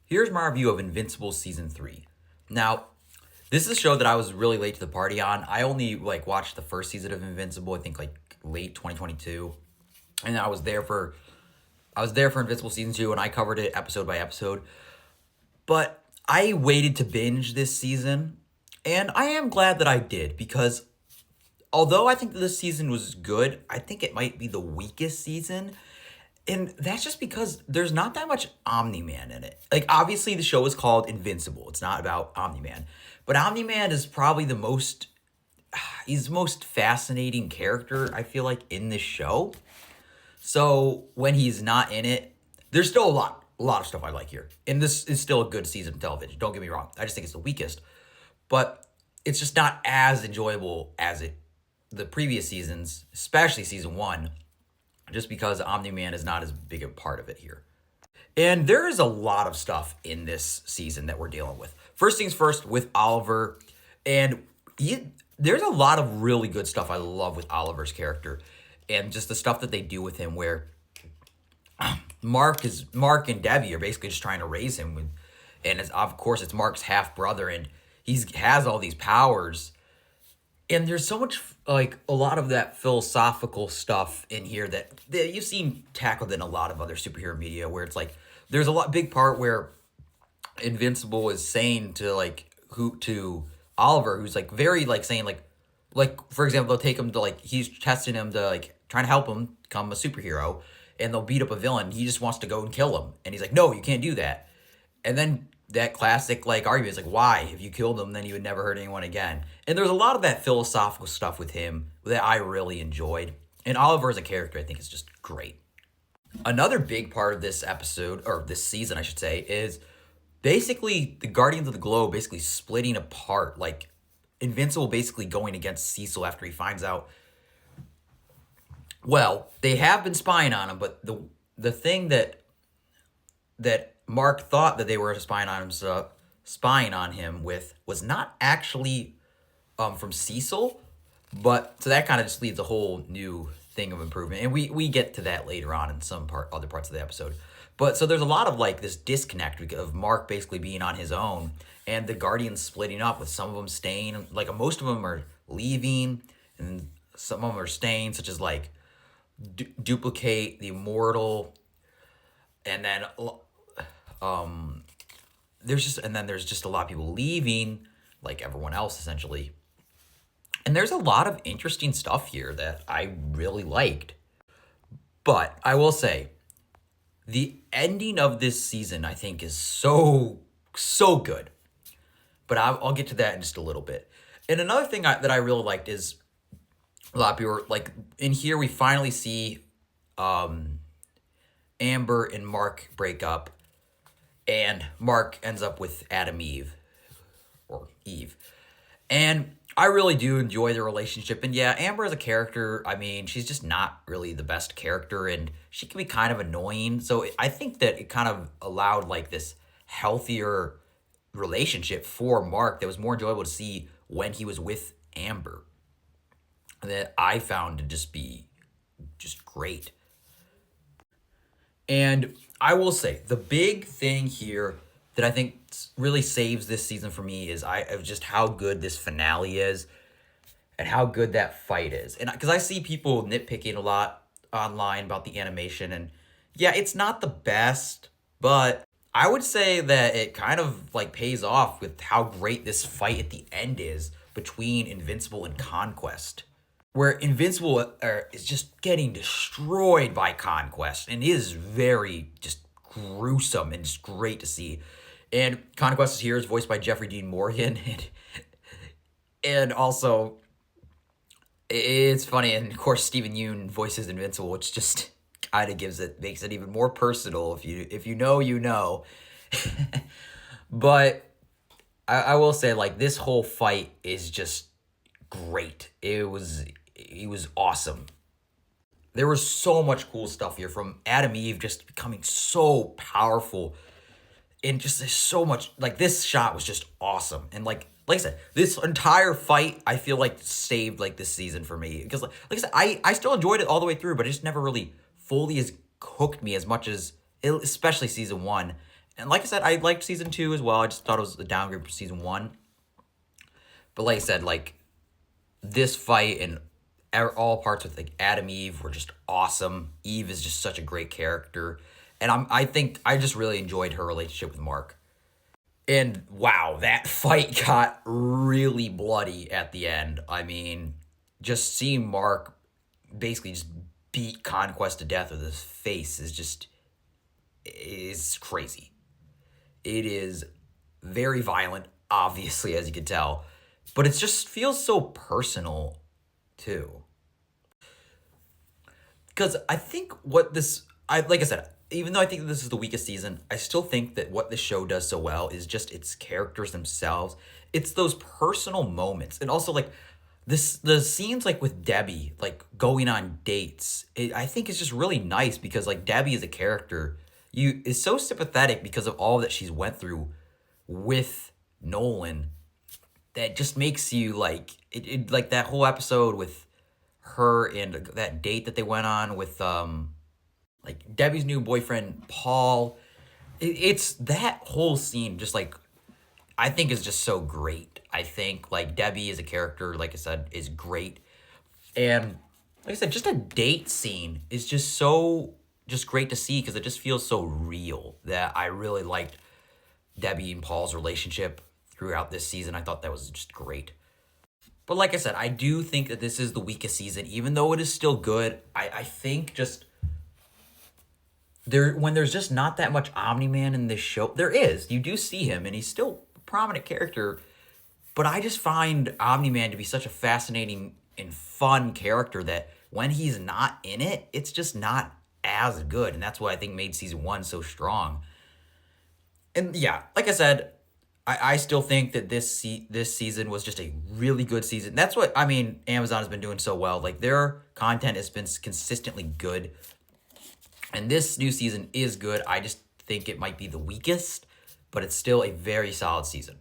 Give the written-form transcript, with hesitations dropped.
Here's my review of Invincible Season 3. Now, this is a show that I was really late to the party on. I only watched the first season of Invincible, I think late 2022. And I was there for Invincible Season 2 and I covered it episode by episode. But I waited to binge this season, and I am glad that I did because although I think that this season was good, I think it might be the weakest season. And that's just because there's not that much Omni-Man in it. Obviously, the show is called Invincible. It's not about Omni-Man. But Omni-Man is probably he's the most fascinating character, I feel like, in this show. So when he's not in it, there's still a lot of stuff I like here. And this is still a good season of television. Don't get me wrong. I just think it's the weakest. But it's just not as enjoyable as the previous seasons, especially season 1. Just because Omni-Man is not as big a part of it here. And there is a lot of stuff in this season that we're dealing with. First things first, with Oliver. And there's a lot of really good stuff I love with Oliver's character. And just the stuff that they do with him where Mark and Debbie are basically just trying to raise him. And of course, it's Mark's half-brother. And he has all these powers. And there's so much, a lot of that philosophical stuff in here that you've seen tackled in a lot of other superhero media where it's there's a big part where Invincible is saying to Oliver, who's very saying for example, they'll take him to he's testing him to trying to help him become a superhero, and they'll beat up a villain. He just wants to go and kill him. And he's like, no, you can't do that. And then that classic argument is why? If you killed him, then you would never hurt anyone again. And there's a lot of that philosophical stuff with him that I really enjoyed. And Oliver as a character, I think, is just great. Another big part of this episode, or this season, I should say, is basically the Guardians of the Globe basically splitting apart. Invincible basically going against Cecil after he finds out. Well, they have been spying on him, but the thing that Mark thought that they were spying on him with was not actually from Cecil, but so that kind of just leads a whole new thing of improvement, and we get to that later on in other parts of the episode. But so there's a lot of this disconnect of Mark basically being on his own, and the Guardians splitting up, with some of them staying, most of them are leaving, and some of them are staying, such as Duplicate, the Immortal, and then there's just a lot of people leaving, like everyone else essentially. And there's a lot of interesting stuff here that I really liked. But I will say, the ending of this season, I think, is so good. But I'll get to that in just a little bit. And another thing that I really liked is a lot of people were in here we finally see Amber and Mark break up. And Mark ends up with Adam Eve. And I really do enjoy their relationship. And yeah, Amber as a character, she's just not really the best character, and she can be kind of annoying. So I think that it kind of allowed this healthier relationship for Mark that was more enjoyable to see when he was with Amber. That I found to just be just great. And I will say, the big thing here that I think really saves this season for me is of just how good this finale is and how good that fight is. And because I see people nitpicking a lot online about the animation, and yeah, it's not the best, but I would say that it kind of pays off with how great this fight at the end is between Invincible and Conquest, where Invincible is just getting destroyed by Conquest, and it is very just gruesome and just great to see. And Conquest is here is voiced by Jeffrey Dean Morgan, and also it's funny, and of course Stephen Yeun voices Invincible, which just kind of makes it even more personal. If you know, you know. But I will say, this whole fight is just great. It was awesome. There was so much cool stuff here, from Adam Eve just becoming so powerful, and just there's so much, this shot was just awesome. And like I said, this entire fight, I feel saved this season for me, because like I said, I still enjoyed it all the way through, but it just never really fully has hooked me as much as, especially season 1. And like I said, I liked season 2 as well. I just thought it was a downgrade from season 1. But like I said, like this fight and all parts with like Adam Eve were just awesome. Eve is just such a great character, and I think I just really enjoyed her relationship with Mark. And wow, that fight got really bloody at the end. I mean, just seeing Mark basically just beat Conquest to death with his face is crazy. It is very violent, obviously, as you can tell, but it just feels so personal too. Because I think like I said, even though I think this is the weakest season, I still think that what the show does so well is just its characters themselves. It's those personal moments, and also like the scenes like with Debbie, like going on dates. I think it's just really nice because like Debbie is a character is so sympathetic because of all that she's went through with Nolan that just makes you like it like that whole episode with her and that date that they went on with like Debbie's new boyfriend Paul. It's that whole scene just like I think is just so great. I think like Debbie as a character, like I said, is great. And like I said, just a date scene is just great to see because it just feels so real that I really liked Debbie and Paul's relationship throughout this season. I thought that was just great. But like I said, I do think that this is the weakest season, even though it is still good. I think just when there's just not that much Omni-Man in this show, there is. You do see him, and he's still a prominent character. But I just find Omni-Man to be such a fascinating and fun character that when he's not in it, it's just not as good. And that's what I think made season 1 so strong. And yeah, like I said, I still think that this season was just a really good season. That's what, I mean, Amazon has been doing so well. Like, their content has been consistently good. And this new season is good. I just think it might be the weakest, but it's still a very solid season.